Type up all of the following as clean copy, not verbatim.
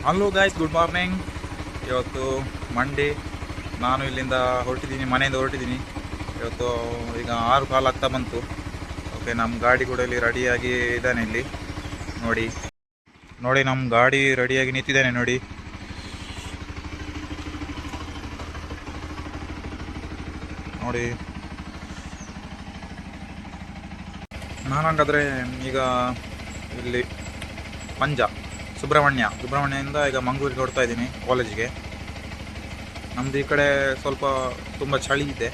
Hello guys, good morning. ಇವತ್ತು Monday. ನಾನು ಇಲ್ಲಿಂದ ಮನೆಯಿಂದ ಹೊರಟಿದ್ದೀನಿ. ಇವತ್ತು ಈಗ 6 ಕಾಲು ಆಗ್ತಾ ಬಂತು. ಓಕೆ, ನಮ್ಮ ಗಾಡಿ ಕೂಡ ಇಲ್ಲಿ ರೆಡಿಯಾಗಿ ಇದ್ದಾನೆ. ಇಲ್ಲಿ ನೋಡಿ ನಮ್ಮ ಗಾಡಿ ರೆಡಿಯಾಗಿ ನಿಂತಿದ್ದಾನೆ ನೋಡಿ. ನಾನು ಹಂಗಾದ್ರೆ ಈಗ ಇಲ್ಲಿ ಸುಬ್ರಹ್ಮಣ್ಯದಿಂದ ಈಗ ಮಂಗಳೂರಿಗೆ ಹೊರಡ್ತಾ ಇದ್ದೀನಿ ಕಾಲೇಜಿಗೆ. ನಮ್ಮದು ಈ ಕಡೆ ಸ್ವಲ್ಪ ತುಂಬ ಚಳಿ ಇದೆ.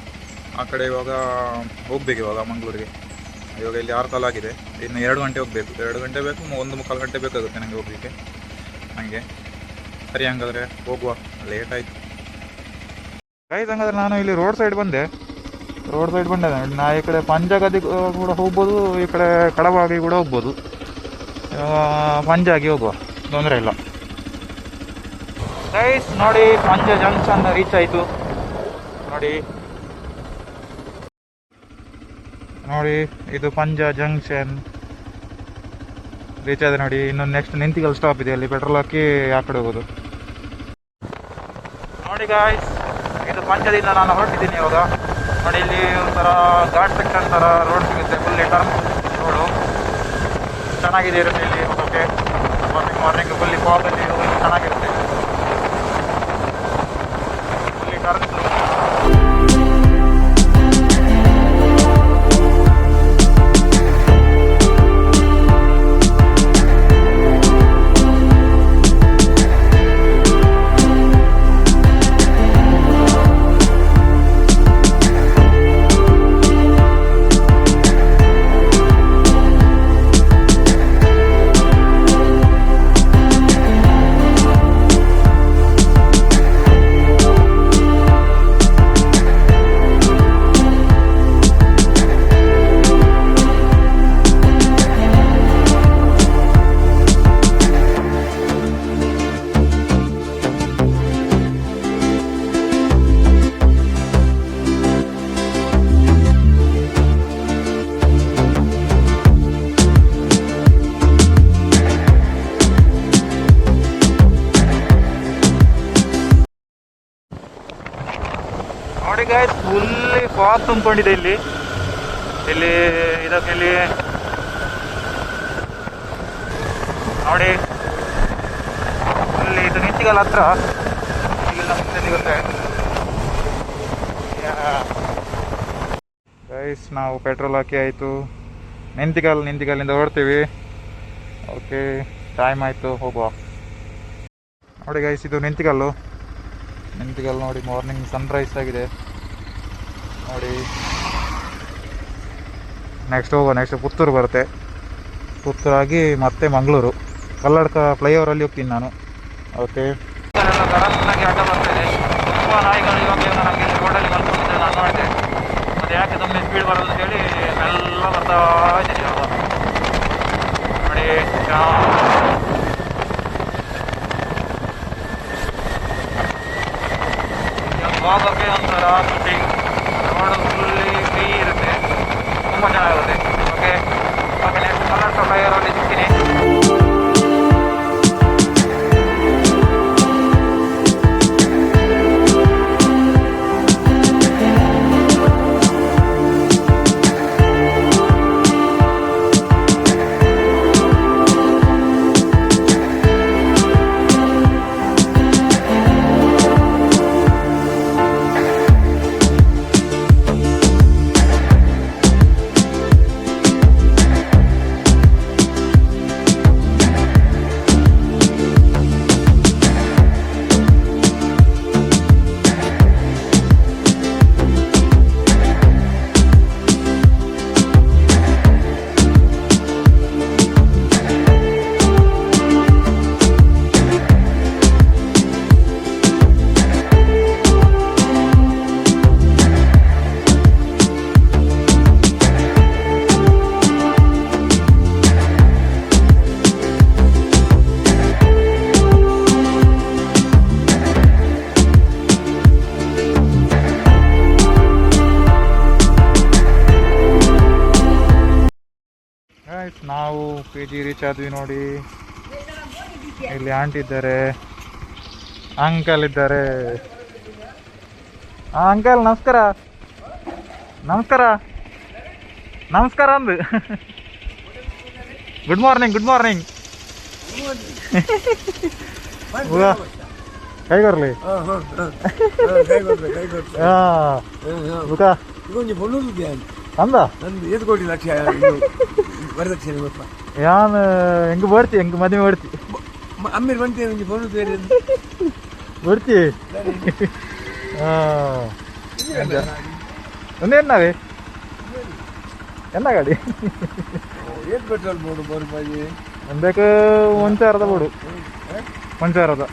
ಆ ಕಡೆ ಇವಾಗ ಹೋಗ್ಬೇಕು, ಇವಾಗ ಮಂಗಳೂರಿಗೆ. ಇವಾಗ ಇಲ್ಲಿ 6 ಕಾಲು ಆಗಿದೆ. ಇನ್ನು 2 ಗಂಟೆ ಹೋಗಬೇಕು. 2 ಗಂಟೆ ಬೇಕು, 1 ಮುಕ್ಕಾಲು ಗಂಟೆ ಬೇಕಾಗುತ್ತೆ ನನಗೆ ಹೋಗಲಿಕ್ಕೆ. ನನಗೆ ಸರಿ, ಹಂಗಾದ್ರೆ ಹೋಗುವ, ಲೇಟ್ ಆಯಿತು. ಗೈಸ್, ಹಂಗಾದ್ರೆ ನಾನು ಇಲ್ಲಿ ರೋಡ್ ಸೈಡ್ ಬಂದೆ. ನಾ ಈ ಕಡೆ ಪಂಜಾಗದಿ ಕೂಡ ಹೋಗ್ಬೋದು, ಈ ಕಡೆ ಕಡವಾಗಿ ಕೂಡ ಹೋಗ್ಬೋದು. ಪಂಜಾಗಿ ಹೋಗುವ, ತೊಂದರೆ ಇಲ್ಲ. ಗೈಸ್ ನೋಡಿ, ಪಂಜ ಜಂಕ್ಷನ್ ರೀಚ್ ಆಯಿತು. ನೋಡಿ ಇದು ಪಂಜ ಜಂಕ್ಷನ್ ರೀಚ್ ಆಗಿದೆ ನೋಡಿ. ಇನ್ನೊಂದು ನೆಕ್ಸ್ಟ್ ನಿಂತಿಗಲ್ ಸ್ಟಾಪ್ ಇದೆ, ಅಲ್ಲಿ ಪೆಟ್ರೋಲ್ ಹಾಕಿ ಆ ಕಡೆ ಹೋಗೋದು. ನೋಡಿ ಗಾಯ್ಸ್, ಇದು ಪಂಜದಿಂದ ನಾನು ಹೊರಟಿದ್ದೀನಿ ಇವಾಗ. ನೋಡಿ, ಇಲ್ಲಿ ಒಂಥರ ಘಾಟ್ ಸೆಕ್ಷನ್ ಥರ ರೋಡ್ ಸಿಗುತ್ತೆ. ಫುಲ್ಲಿ ಟರ್ನ್ ರೋಡು ಚೆನ್ನಾಗಿದೆ. ಇರುತ್ತೆ ಇಲ್ಲಿ ಹೋಗೋಕ್ಕೆ. ಮಾರ್ನಿಂಗ್ ಫುಲ್ಲಿ ಫಾಗಲ್ಲಿ ಹೋಗೋಕ್ಕೆ ಚೆನ್ನಾಗಿರುತ್ತೆ. Fully turn. ನೋಡಿ ಗಾಯ್ಸ್, ಫುಲ್ಲಿ ಫಾಗ್ ತುಂಬಿಕೊಂಡಿದೆ ಇಲ್ಲಿ ಇದಕ್ಕೆ. ಇಲ್ಲಿ ನೋಡಿ, ಅಲ್ಲಿ ಇದು ನಿಂತಿಗಲ್ ಹತ್ರ ಸಿಗುತ್ತೆ. ಗೈಸ್, ನಾವು ಪೆಟ್ರೋಲ್ ಹಾಕಿ ಆಯಿತು. ನಿಂತಿಗಲ್ಲಿಂದ ಹೊರಡ್ತೀವಿ. ಓಕೆ, ಟೈಮ್ ಆಯಿತು, ಹೋಗುವ. ನೋಡಿ ಗೈಸ್, ಇದು ನಿಂತಿಗಲ್ ನೋಡಿ. ಮಾರ್ನಿಂಗ್ ಸನ್ರೈಸ್ ಆಗಿದೆ ನೋಡಿ. ನೆಕ್ಸ್ಟ್ ಪುತ್ತೂರು ಬರುತ್ತೆ. ಪುತ್ತೂರಾಗಿ ಮತ್ತೆ ಮಂಗಳೂರು. ಕಲ್ಲಡ್ಕ ಫ್ಲೈಓವರಲ್ಲಿ ಹೋಗ್ತೀನಿ ನಾನು. ಓಕೆ, ಸಡನ್ನಾಗಿ ಅಡ್ಡ ಬರ್ತಾಯಿದೆ. ತುಂಬ ನಾಯಿಗಳು ಇವಾಗ ನನಗೆ ರೋಡಲ್ಲಿ ಬಂದ್ಕೊಂಡಿದ್ದೆ. ನಾನು ನೋಡಿದೆ, ಅದು ಯಾಕೆ ತುಂಬ ಸ್ಪೀಡ್ ಬರೋದು ಅಂತೇಳಿ ಎಲ್ಲ ಬರ್ತಾ ಇದ್ದೀನಿ ಇವಾಗ ನೋಡಿ. ಹೋಗೋಕ್ಕೆ ಒಂಥರ ಶೂಟಿಂಗ್. ರೋಡ್ ಫುಲ್ಲಿ ಫ್ರೀ ಇರುತ್ತೆ, ತುಂಬ ಚೆನ್ನಾಗಿರುತ್ತೆ. ಓಕೆ, ನೆಕ್ಸ್ಟ್ ಕಲ್ಲಡ್ಕ ಫ್ಲೈಓವರಲ್ಲಿ ಸಿಗ್ತೀನಿ. ನಾವು ಪಿ ಜಿ ರೀಚ್ ಆದ್ವಿ ನೋಡಿ. ಇಲ್ಲಿ ಆಂಟಿ ಇದ್ದಾರೆ, ಅಂಕಲ್ ಇದ್ದಾರೆ. ಅಂಕಲ್ ನಮಸ್ಕಾರ. ನಮಸ್ಕಾರ ನಮಸ್ಕಾರ ಅಂದು. Good morning good morning. ಕೈ ಕೊರ್ಲಿ ಅಂದ ಯಾನ್ ಹೆಂಗ್ ಬರ್ತಿ ಹೆಂಗ್ ಮದುವೆ ಮಾಡ್ತಿ ಬರ್ತಿ ಒಂದೇನಾವೆ ಎನ್ನ ಗಾಡಿ ಒಂದಕ್ಕೆ 1,000 ಬೋಡು 1,000